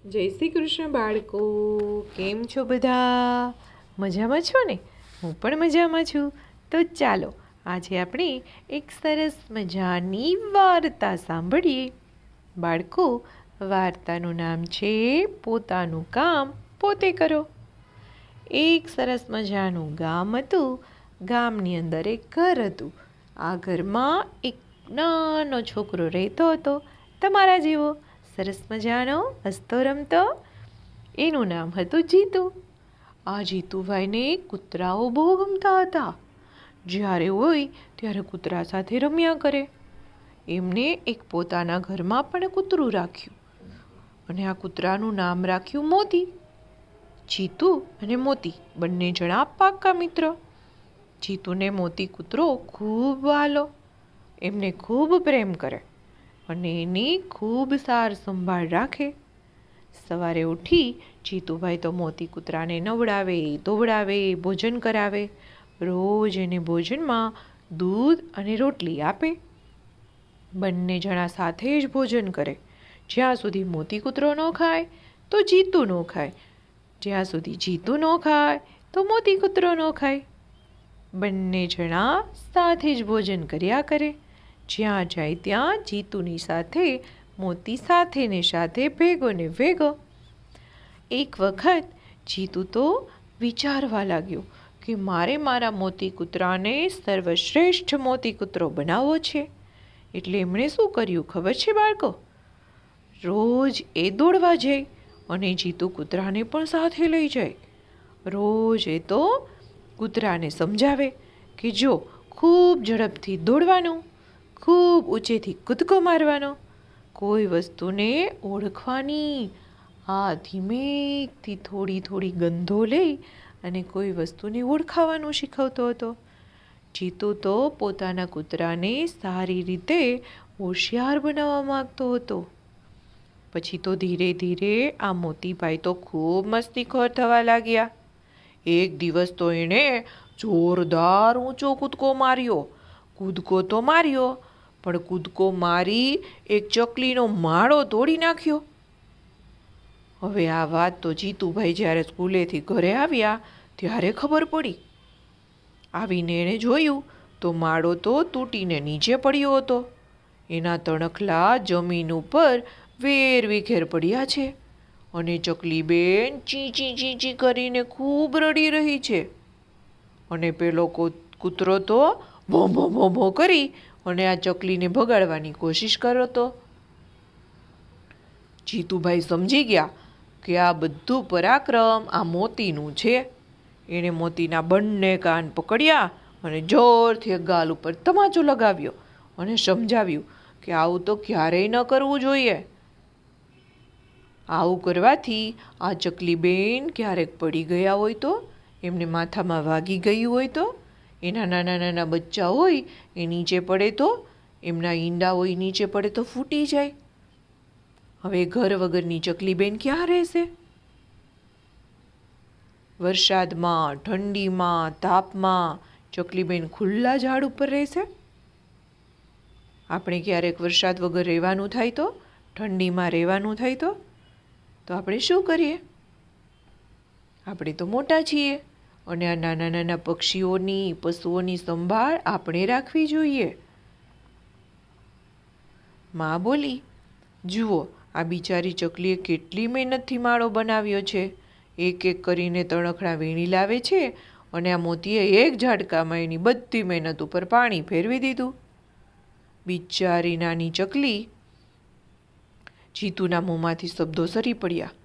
જય શ્રી કૃષ્ણ બાળકો, કેમ છો બધા? મજામાં છો ને? હું પણ મજામાં છું. તો ચાલો આજે આપણે એક સરસ મજાની વાર્તા સાંભળીએ. બાળકો, વાર્તાનું નામ છે પોતાનું કામ પોતે કરો. એક સરસ મજાનું ગામ હતું. ગામની અંદર એક ઘર હતું. આ ઘરમાં એક નાનો છોકરો રહેતો હતો, તમારા જેવો સરસ મજાનો હસતો રમતો. એનું નામ હતું જીતુ. આ જીતુભાઈને કૂતરાઓ બહુ ગમતા હતા. જ્યારે હોય ત્યારે કૂતરા સાથે રમ્યા કરે. એમને એક પોતાના ઘરમાં પણ કૂતરું રાખ્યું અને આ કૂતરાનું નામ રાખ્યું મોતી. જીતુ અને મોતી બંને જણા પાક્કા મિત્ર. જીતુને મોતી કૂતરો ખૂબ વહાલો, એમને ખૂબ પ્રેમ કરે અને એની ખૂબ સાર સંભાળ રાખે. સવારે ઉઠી જીતુભાઈ તો મોતી કૂતરાને નવડાવે, ધોવડાવે, ભોજન કરાવે. રોજ એને ભોજનમાં દૂધ અને રોટલી આપે. બંને જણા સાથે જ ભોજન કરે. જ્યાં સુધી મોતી કૂતરો ન ખાય તો જીતુ ન ખાય, જ્યાં સુધી જીતુ ન ખાય તો મોતી કૂતરો ન ખાય. બંને જણા સાથે જ ભોજન કર્યા કરે. જ્યાં જાય ત્યાં જીતુની સાથે મોતી સાથે ને સાથે ભેગો ને ભેગો. એક વખત જીતુ તો વિચારવા લાગ્યો કે મારે મારા મોતી કૂતરાને સર્વશ્રેષ્ઠ મોતી કૂતરો બનાવવો છે. એટલે એમણે શું કર્યું ખબર છે બાળકો? રોજ એ દોડવા જાય અને જીતુ કૂતરાને પણ સાથે લઈ જાય. રોજ એ તો કૂતરાને સમજાવે કે જો ખૂબ ઝડપથી દોડવાનું, ખૂબ ઊંચેથી કૂદકો મારવાનો, કોઈ વસ્તુને ઓળખવાની, આ ધીમેથી થોડી થોડી ગંધો લઈ અને કોઈ વસ્તુને ઓળખાવાનું શીખવતો હતો. જીતુ તો પોતાના કૂતરાને સારી રીતે હોશિયાર બનાવવા માંગતો હતો. પછી તો ધીરે ધીરે આ મોતીભાઈ તો ખૂબ મસ્તીખોર થવા લાગ્યા. એક દિવસ તો એણે જોરદાર ઊંચો કૂદકો માર્યો. કૂદકો તો માર્યો, પણ કૂદકો મારી એક ચકલીનો માળો તોડી નાખ્યો. હવે આ વાત તો જીતુભાઈ જ્યારે સ્કૂલેથી ઘરે આવ્યા ત્યારે ખબર પડી. આવીને એણે જોયું તો માળો તો તૂટીને નીચે પડ્યો હતો. એના તણખલા જમીન ઉપર વેરવિખેર પડ્યા છે અને ચકલીબેન ચીંચી ચીંચી કરીને ખૂબ રડી રહી છે. અને પેલો કૂતરો તો ભોં ભોં ભોં કરી અને આ ચકલીને ભગાડવાની કોશિશ કરતો. જીતુભાઈ સમજી ગયા કે આ બધું પરાક્રમ આ મોતીનું છે. એણે મોતીના બંને કાન પકડ્યા અને જોરથી ગાલ ઉપર તમાચો લગાવ્યો અને સમજાવ્યું કે આવું તો ક્યારેય ન કરવું જોઈએ. આવું કરવાથી આ ચકલીબેન ક્યારેક પડી ગયા હોય તો, એમને માથામાં વાગી ગયું હોય તો, એના નાના નાના બચ્ચા હોય એ નીચે પડે તો, એમના ઈંડા હોય નીચે પડે તો ફૂટી જાય. હવે ઘર વગરની ચકલીબેન ક્યાં રહેશે? વરસાદમાં, ઠંડીમાં, તાપમાં ચકલીબેન ખુલ્લા ઝાડ ઉપર રહેશે? આપણે ક્યારેક વરસાદ વગર રહેવાનું થાય તો, ઠંડીમાં રહેવાનું થાય તો આપણે શું કરીએ? આપણે તો મોટા છીએ અને આ નાના નાના પક્ષીઓની, પશુઓની સંભાળ આપણે રાખવી જોઈએ. માં બોલી, જુઓ આ બિચારી ચકલીએ કેટલી મહેનતથી માળો બનાવ્યો છે. એક એક કરીને તણખલા વીણી લાવે છે અને આ મોતીએ એક ઝાટકામાં એની બધી મહેનત ઉપર પાણી ફેરવી દીધું. બિચારી નાની ચકલી. જીતુના મોંમાંથી શબ્દો સરી પડ્યા.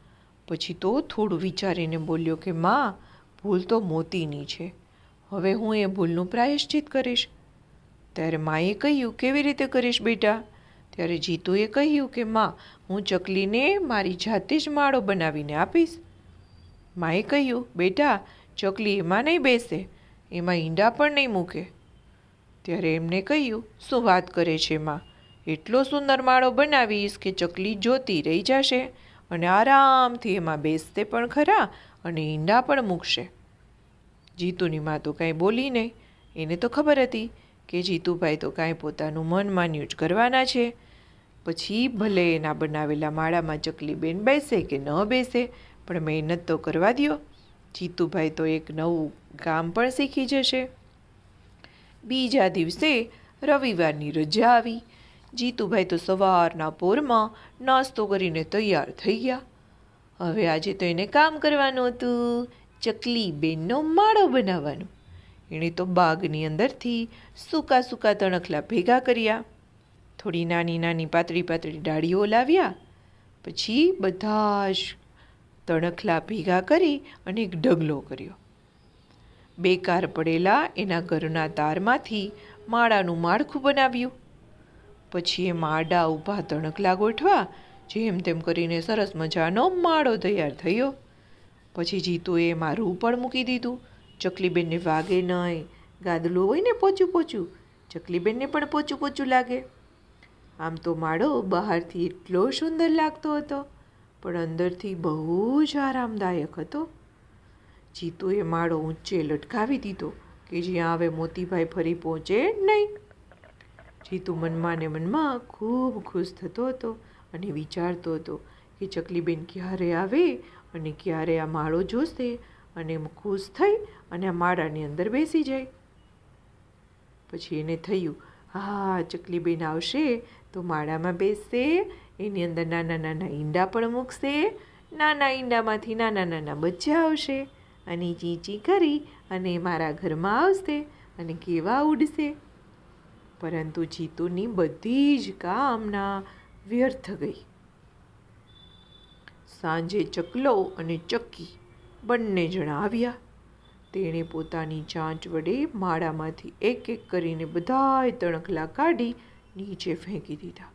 પછી તો થોડું વિચારીને બોલ્યો કે માં, ભૂલ તો મોતીની છે. હવે હું એ ભૂલનું પ્રાયશ્ચિત કરીશ. ત્યારે માએ કહ્યું, કેવી રીતે કરીશ બેટા? ત્યારે જીતુએ કહ્યું કે માં, હું ચકલીને મારી જાતે જ માળો બનાવીને આપીશ. માએ કહ્યું, બેટા ચકલી એમાં નહીં બેસે, એમાં ઈંડા પણ નહીં મૂકે. ત્યારે એમને કહ્યું, શું વાત કરે છે માં? એટલો સુંદર માળો બનાવીશ કે ચકલી જોતી રહી જશે અને આરામથી એમાં બેસતે પણ ખરા અને ઈંડા પણ મૂકશે. જીતુની માં તો કાંઈ બોલી નહીં. એને તો ખબર હતી કે જીતુભાઈ તો કાંઈ પોતાનું મન માન્યું જ કરવાના છે. પછી ભલે એના બનાવેલા માળામાં ચકલીબેન બેસે કે ન બેસે, પણ મહેનત તો કરવા દ્યો. જીતુભાઈ તો એક નવું કામ પણ શીખી જશે. બીજા દિવસે રવિવારની રજા આવી. જીતુભાઈ તો સવારના પોરમાં નાસ્તો કરીને તૈયાર થઈ ગયા. હવે આજે તો એને કામ કરવાનું હતું, ચકલીબેનનો માળો બનાવવાનો. એણે તો બાગની અંદરથી સૂકા સૂકા તણખલા ભેગા કર્યા, થોડી નાની નાની પાતળી પાતળી ડાળીઓ લાવ્યા. પછી બધા જ તણખલા ભેગા કરી અને એક ઢગલો કર્યો. બેકાર પડેલા એના ઘરના તારમાંથી માળાનું માળખું બનાવ્યું. પછી એ માડા ઊભા તણખલા ગોઠવા, જેમ તેમ કરીને સરસ મજાનો માળો તૈયાર થયો. પછી જીતુએ એમાં રૂ પણ મૂકી દીધું. ચકલીબેનને વાગે નહીં, ગાદલું હોય ને પોચું પોચું, ચકલીબેનને પણ પોચું પોચું લાગે. આમ તો માળો બહારથી એટલો સુંદર લાગતો હતો, પણ અંદરથી બહુ જ આરામદાયક હતો. જીતુએ માળો ઊંચે લટકાવી દીધો કે જ્યાં હવે મોતીભાઈ ફરી પહોંચે નહીં. જીતુ મનમાં ને મનમાં ખૂબ ખુશ થતો હતો અને વિચારતો હતો કે ચકલીબેન ક્યારે આવે અને ક્યારે આ માળો જોશે અને ખુશ થઈ અને આ માળાની અંદર બેસી જાય. પછી એને થયું, હા, ચકલીબેન આવશે તો માળામાં બેસશે, એની અંદર નાના નાના ઈંડા પણ મૂકશે, નાના ઈંડામાંથી નાના નાના બચ્ચા આવશે અને ચીંચી કરી અને મારા ઘરમાં આવશે અને કેવા ઉડશે. પરંતુ જીતુની બધી જ કામના વ્યર્થ ગઈ. સાંજે ચકલો અને ચક્કી બંને જણા આવ્યા. તેણે પોતાની ચાંચ વડે માળામાંથી એક એક કરીને બધાય તણખલા કાઢી નીચે ફેંકી દીધા.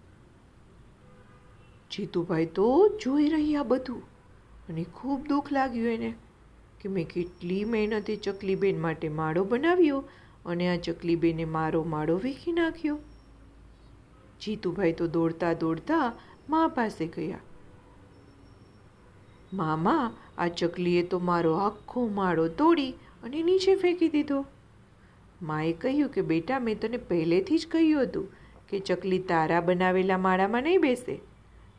જીતુભાઈ તો જોઈ રહ્યા બધું અને ખૂબ દુઃખ લાગ્યું એને કે મેં કેટલી મહેનતે ચકલીબેન માટે માળો બનાવ્યો અને આ ચકલીબેને મારો માળો વીખી નાખ્યો. જીતુભાઈ તો દોડતા દોડતા મા પાસે ગયા. મામા, આ ચકલીએ તો મારો આખો માળો તોડી અને નીચે ફેંકી દીધો. માએ કહ્યું કે બેટા, મેં તને પહેલેથી જ કહ્યું હતું કે ચકલી તારા બનાવેલા માળામાં નહીં બેસે.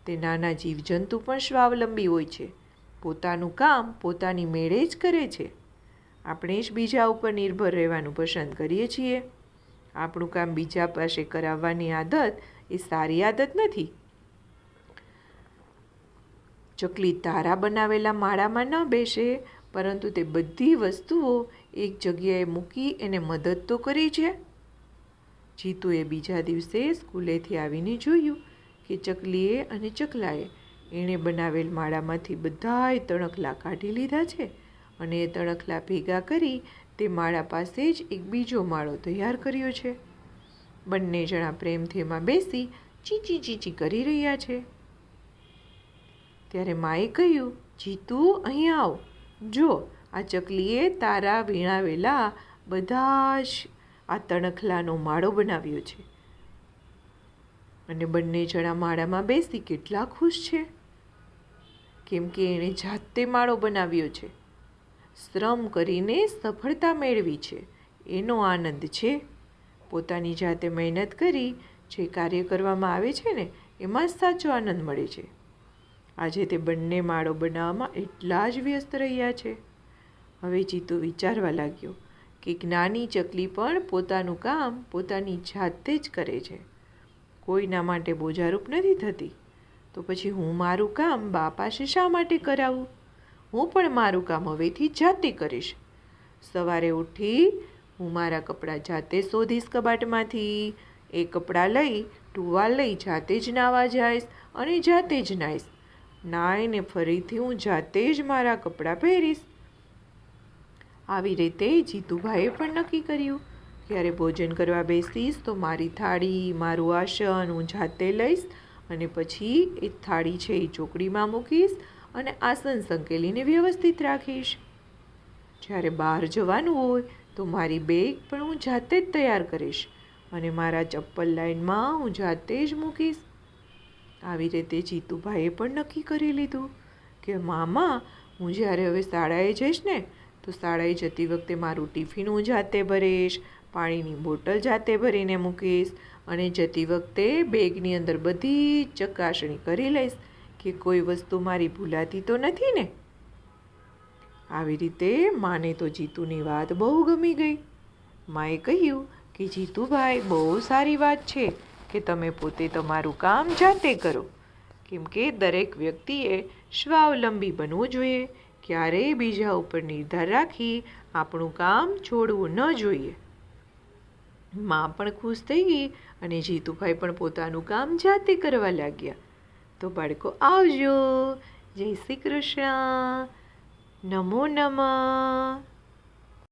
તે નાના જીવજંતુ પણ સ્વાવલંબી હોય છે, પોતાનું કામ પોતાની મેળે જ કરે છે. આપણે જ બીજા ઉપર નિર્ભર રહેવાનું પસંદ કરીએ છીએ. આપણું કામ બીજા પાસે કરાવવાની આદત એ સારી આદત નથી. ચકલી તારા બનાવેલા માળામાં ન બેસે, પરંતુ તે બધી વસ્તુઓ એક જગ્યાએ મૂકી એને મદદ તો કરી છે. જીતુએ બીજા દિવસે સ્કૂલેથી આવીને જોયું કે ચકલીએ અને ચકલાએ એણે બનાવેલ માળામાંથી બધાય તણખલા કાઢી લીધા છે અને એ તણખલા ભેગા કરી તે માળા પાસે જ એક બીજો માળો તૈયાર કર્યો છે. બંને જણા પ્રેમથી એમાં બેસી ચીચી ચીચી કરી રહ્યા છે. ત્યારે માએ કહ્યું, જીતુ, અહીં આવ, જો આ ચકલીએ તારા વીણાવેલા બધા જ આ તણખલાનો માળો બનાવ્યો છે. અને બંને જણા માળામાં બેસી કેટલા ખુશ છે, કેમ કે એણે જાતે માળો બનાવ્યો છે, શ્રમ કરીને સફળતા મેળવી છે, એનો આનંદ છે. પોતાની જાતે મહેનત કરી જે કાર્ય કરવામાં આવે છે ને, એમાં જ સાચો આનંદ મળે છે. આજે તે બંને માળો બનાવવામાં એટલા જ વ્યસ્ત રહ્યા છે. હવે જીતુ વિચારવા લાગ્યો કે નાની ચકલી પણ પોતાનું કામ પોતાની જાતે જ કરે છે, કોઈના માટે બોજારૂપ નથી થતી. તો પછી હું મારું કામ બા પાસે શા માટે કરાવું? હું પણ મારું કામ હવેથી જાતે કરીશ. સવારે ઉઠી હું મારા કપડાં જાતે શોધીશ કબાટમાંથી, એ કપડાં લઈ ટુવાલ લઈ જાતે જ નાહવા જઈશ અને જાતે જ નાહીશ. નાહીને ફરીથી હું જાતે જ મારા કપડાં પહેરીશ. આવી રીતે જીતુભાઈએ પણ નક્કી કર્યું, જ્યારે ભોજન કરવા બેસીશ તો મારી થાળી, મારું આસન હું જાતે લઈશ અને પછી એ થાળી છે એ ચોકડીમાં મૂકીશ અને આસન સંકેલીને વ્યવસ્થિત રાખીશ. જ્યારે બહાર જવાનું હોય તો મારી બેગ પણ હું જાતે જ તૈયાર કરીશ અને મારા ચપ્પલ લાઈનમાં હું જાતે જ મૂકીશ. આવી રીતે જીતુભાઈએ પણ નક્કી કરી લીધું કે મામા, હું જ્યારે હવે શાળાએ જઈશ ને તો શાળાએ જતી વખતે મારું ટિફિન હું જાતે ભરીશ, પાણીની બોટલ જાતે ભરીને મૂકીશ અને જતી વખતે બેગની અંદર બધી જ ચકાસણી કરી લઈશ કે કોઈ વસ્તુ મારી ભૂલાતી તો નથી ને. આવી રીતે માને તો જીતુની વાત બહુ ગમી ગઈ. માએ કહ્યું કે જીતુભાઈ, બહુ સારી વાત છે કે તમે પોતે તમારું કામ જાતે કરો, કેમ કે દરેક વ્યક્તિએ સ્વાવલંબી બનવું જોઈએ. ક્યારેય બીજા ઉપર નિર્ધાર રાખી આપણું કામ છોડવું ન જોઈએ. માં પણ ખુશ થઈ ગઈ અને જીતુભાઈ પણ પોતાનું કામ જાતે કરવા લાગ્યા. તો બાળકો આવજો. જય શ્રી કૃષ્ણ. નમો નમઃ.